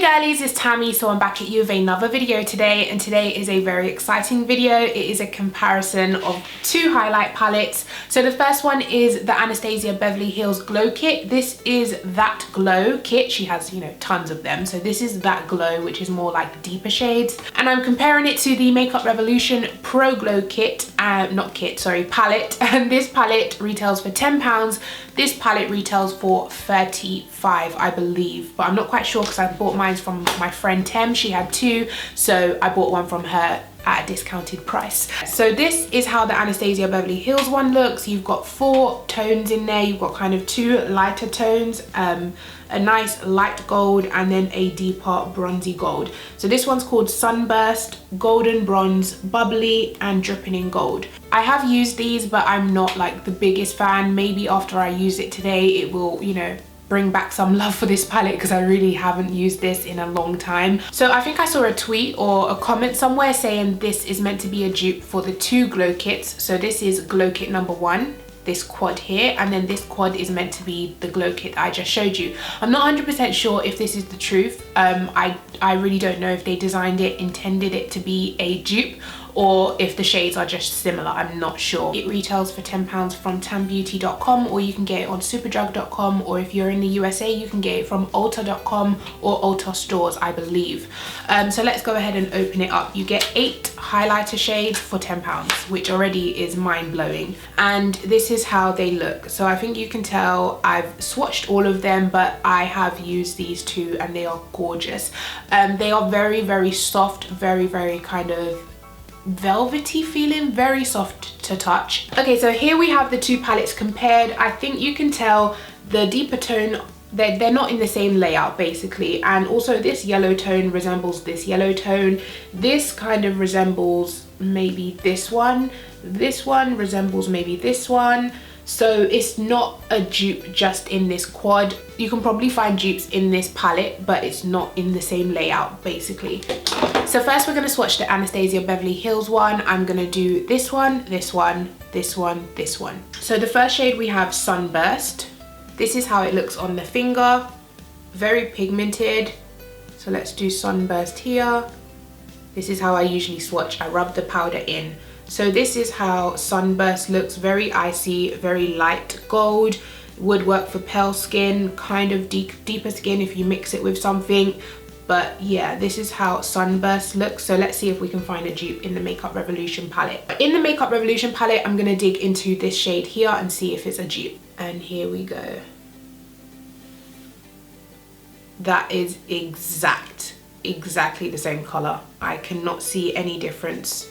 Girlies, it's Tammi. So I'm back at you with another video today, and today is a very exciting video. It is a comparison of two highlight palettes. So the first one is the Anastasia Beverly Hills Glow Kit. This is That Glow kit. She has, you know, tons of them. So this is That Glow, which is more like deeper shades. And I'm comparing it to the Makeup Revolution Pro Glow Kit, palette. And this palette retails for £10. This palette retails for $35, I believe, but I'm not quite sure because I bought mine from my friend Tem. She had two, so I bought one from her at a discounted price. So this is how the Anastasia Beverly Hills one looks. You've got 4 tones in there. You've got kind of 2 lighter tones, a nice light gold, and then a deeper bronzy gold. So this one's called Sunburst, Golden Bronze, Bubbly, and Dripping in Gold. I have used these, but I'm not like the biggest fan. Maybe after I use it today, it will, you know, bring back some love for this palette because I really haven't used this in a long time. So I think I saw a tweet or a comment somewhere saying this is meant to be a dupe for the 2 glow kits. So this is glow kit number 1, this quad here, and then this quad is meant to be the glow kit I just showed you. I'm not 100% sure if this is the truth. I really don't know if they designed it, intended it to be a dupe, or if the shades are just similar. I'm not sure. It retails for £10 from tambeauty.com, or you can get it on superdrug.com, or if you're in the USA, you can get it from ulta.com or Ulta stores, I believe. So let's go ahead and open it up. You get 8 highlighter shades for £10, which already is mind-blowing. And this is how they look. So I think you can tell I've swatched all of them, but I have used these 2 and they are gorgeous. They are very, very soft, very, very kind of velvety feeling, very soft to touch. Okay, so here we have the 2 palettes compared. I think you can tell the deeper tone, they're not in the same layout basically, and also this yellow tone resembles this yellow tone. This kind of resembles maybe this one resembles maybe this one. So it's not a dupe just in this quad. You can probably find dupes in this palette, but it's not in the same layout basically. So first we're going to swatch the Anastasia Beverly Hills one. I'm going to do this one, this one, this one, this one. So the first shade we have Sunburst. This is how it looks on the finger. Very pigmented. So let's do Sunburst here. This is how I usually swatch. I rub the powder in. So this is how Sunburst looks, very icy, very light gold. Would work for pale skin, kind of deeper skin if you mix it with something. But yeah, this is how Sunburst looks. So let's see if we can find a dupe in the Makeup Revolution palette. In the Makeup Revolution palette, I'm gonna dig into this shade here and see if it's a dupe. And here we go. That is exactly the same color. I cannot see any difference.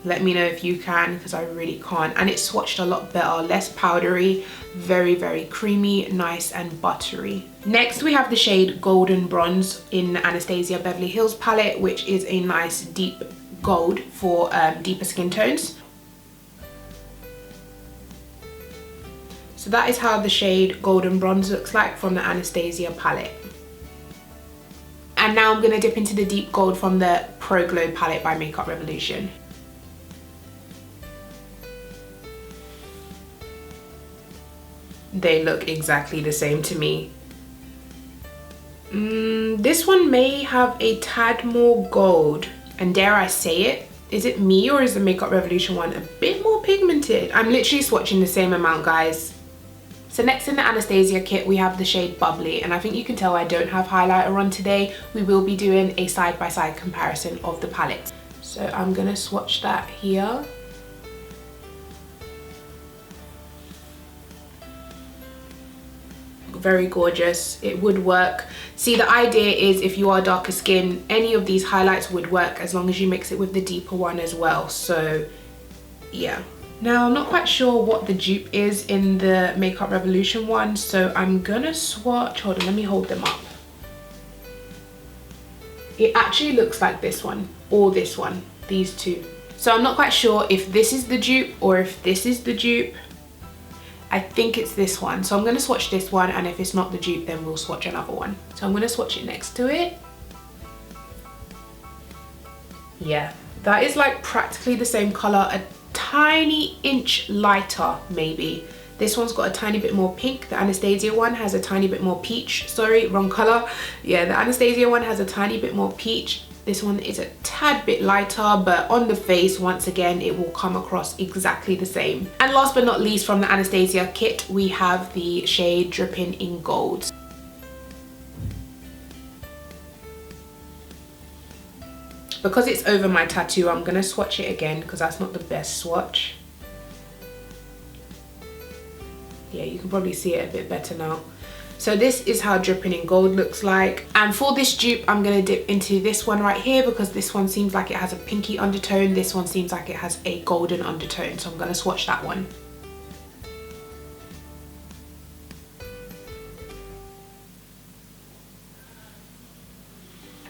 Let me know if you can, because I really can't. And it's swatched a lot better, less powdery, very, very creamy, nice and buttery. Next we have the shade Golden Bronze in the Anastasia Beverly Hills palette, which is a nice deep gold for deeper skin tones. So that is how the shade Golden Bronze looks like from the Anastasia palette. And now I'm gonna dip into the deep gold from the Pro Glow palette by Makeup Revolution. They look exactly the same to me. This one may have a tad more gold, and dare I say it, is it me or is the Makeup Revolution one a bit more pigmented? I'm literally swatching the same amount, guys. So next in the Anastasia kit we have the shade Bubbly, and I think you can tell I don't have highlighter on today. We will be doing a side-by-side comparison of the palettes. So I'm gonna swatch that here. Very gorgeous. It would work. See, the idea is if you are darker skin, any of these highlights would work as long as you mix it with the deeper one as well. So yeah. Now I'm not quite sure what the dupe is in the Makeup Revolution one, so I'm gonna swatch. Hold on, let me hold them up. It actually looks like this one or this one, these 2. So I'm not quite sure if this is the dupe or if this is the dupe. I think it's this one. So I'm going to swatch this one, and if it's not the dupe, then we'll swatch another one. So I'm going to swatch it next to it. Yeah, that is like practically the same color, a tiny inch lighter maybe This one's got a tiny bit more pink. The Anastasia one has a tiny bit more peach. Sorry, wrong color. Yeah, the Anastasia one has a tiny bit more peach. This one is a tad bit lighter, but on the face, once again, it will come across exactly the same. And last but not least, from the Anastasia kit, we have the shade Dripping in Gold. Because it's over my tattoo, I'm gonna swatch it again because that's not the best swatch. Yeah, you can probably see it a bit better now. So this is how Dripping in Gold looks like. And for this dupe, I'm gonna dip into this one right here because this one seems like it has a pinky undertone. This one seems like it has a golden undertone. So I'm gonna swatch that one.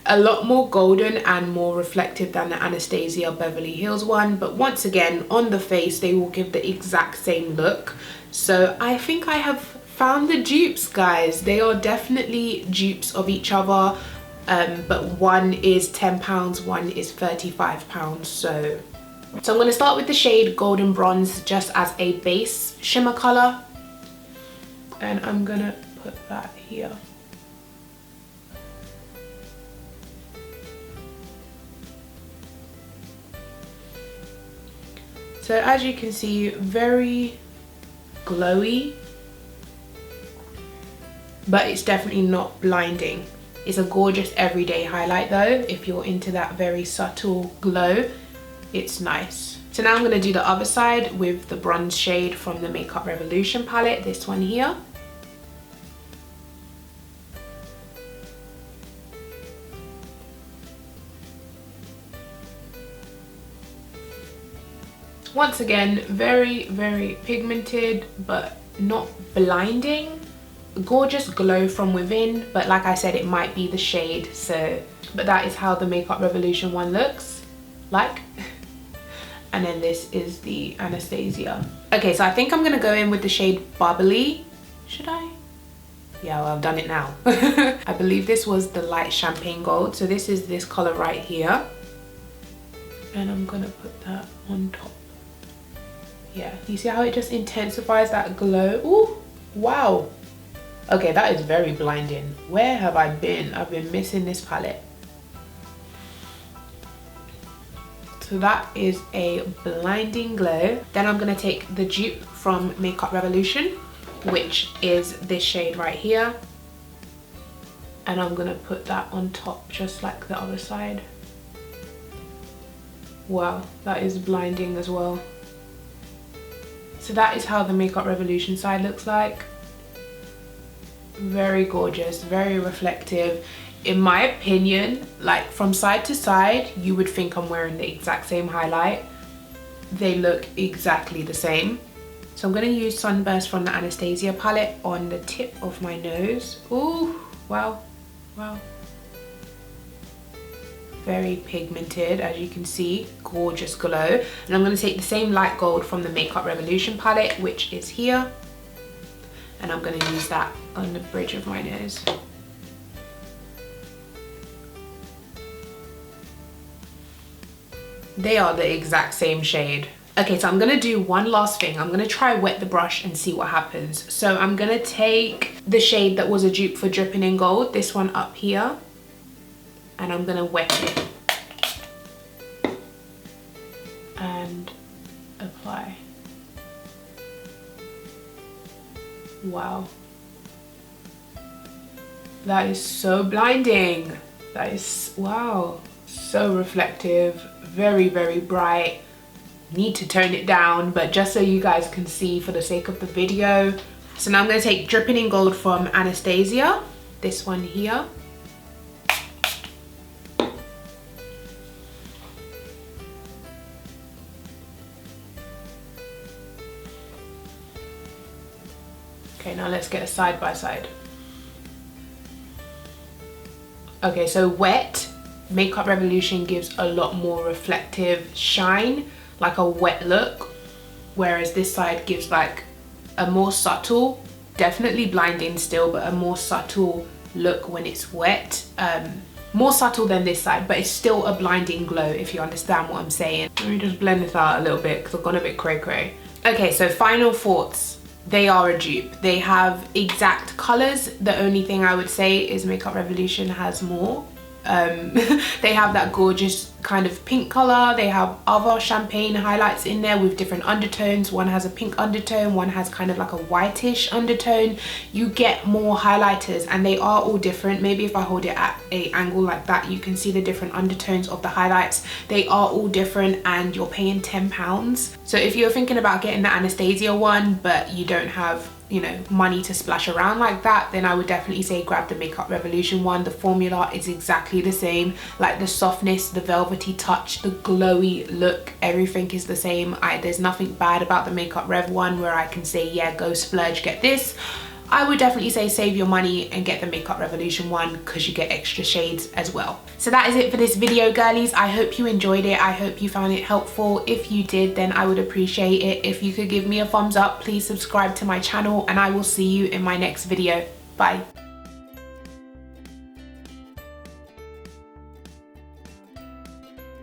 A lot more golden and more reflective than the Anastasia Beverly Hills one, but once again on the face they will give the exact same look. So I think I have found the dupes, guys. They are definitely dupes of each other, but one is £10, one is £35. So I'm going to start with the shade Golden Bronze just as a base shimmer color, and I'm gonna put that here. So as you can see, very glowy, but it's definitely not blinding. It's a gorgeous everyday highlight though. If you're into that very subtle glow, it's nice. So now I'm going to do the other side with the bronze shade from the Makeup Revolution palette, this one here. Once again, very, very pigmented, but not blinding. Gorgeous glow from within, but like I said, it might be the shade. So, but that is how the Makeup Revolution one looks like. And then this is the Anastasia. Okay, so I think I'm gonna go in with the shade Bubbly. Should I? Yeah, well, I've done it now. I believe this was the light champagne gold. So this is this color right here. And I'm gonna put that on top. Yeah, you see how it just intensifies that glow? Ooh, wow. Okay, that is very blinding. Where have I been? I've been missing this palette. So that is a blinding glow. Then I'm gonna take the dupe from Makeup Revolution, which is this shade right here. And I'm gonna put that on top just like the other side. Wow, that is blinding as well. So that is how the Makeup Revolution side looks like. Very gorgeous, very reflective. In my opinion, like from side to side, you would think I'm wearing the exact same highlight. They look exactly the same. So I'm gonna use Sunburst from the Anastasia palette on the tip of my nose. Ooh, wow, wow. Very pigmented, as you can see, gorgeous glow. And I'm going to take the same light gold from the Makeup Revolution palette, which is here, and I'm going to use that on the bridge of my nose. They are the exact same shade. Okay, so I'm going to do one last thing. I'm going to try wet the brush and see what happens. So I'm going to take the shade that was a dupe for Dripping in Gold, this one up here, and I'm gonna wet it and apply. Wow, that is so blinding. That is, wow, so reflective, very, very bright. Need to tone it down, but just so you guys can see for the sake of the video. So now I'm going to take Dripping in Gold from Anastasia, this one here. Okay, now let's get a side by side. Okay, so wet, Makeup Revolution gives a lot more reflective shine, like a wet look, whereas this side gives like a more subtle, definitely blinding still, but a more subtle look when it's wet. More subtle than this side, but it's still a blinding glow, if you understand what I'm saying. Let me just blend this out a little bit because I've gone a bit cray cray. Okay, so final thoughts. they are a dupe. They have exact colors. The only thing I would say is Makeup Revolution has more. They have that gorgeous kind of pink color. They have other champagne highlights in there with different undertones. One has a pink undertone, one has kind of like a whitish undertone. You get more highlighters and they are all different. Maybe if I hold it at an angle like that, you can see the different undertones of the highlights. They are all different and you're paying £10. So if you're thinking about getting the Anastasia one but you don't have, you know, money to splash around like that, then I would definitely say grab the Makeup Revolution one. The formula is exactly the same, like the softness, the velvety touch, the glowy look, everything is the same. There's nothing bad about the Makeup Rev one where I can say, yeah, go splurge, get this. I would definitely say save your money and get the Makeup Revolution one because you get extra shades as well. So that is it for this video, girlies. I hope you enjoyed it. I hope you found it helpful. If you did, then I would appreciate it if you could give me a thumbs up. Please subscribe to my channel and I will see you in my next video. Bye.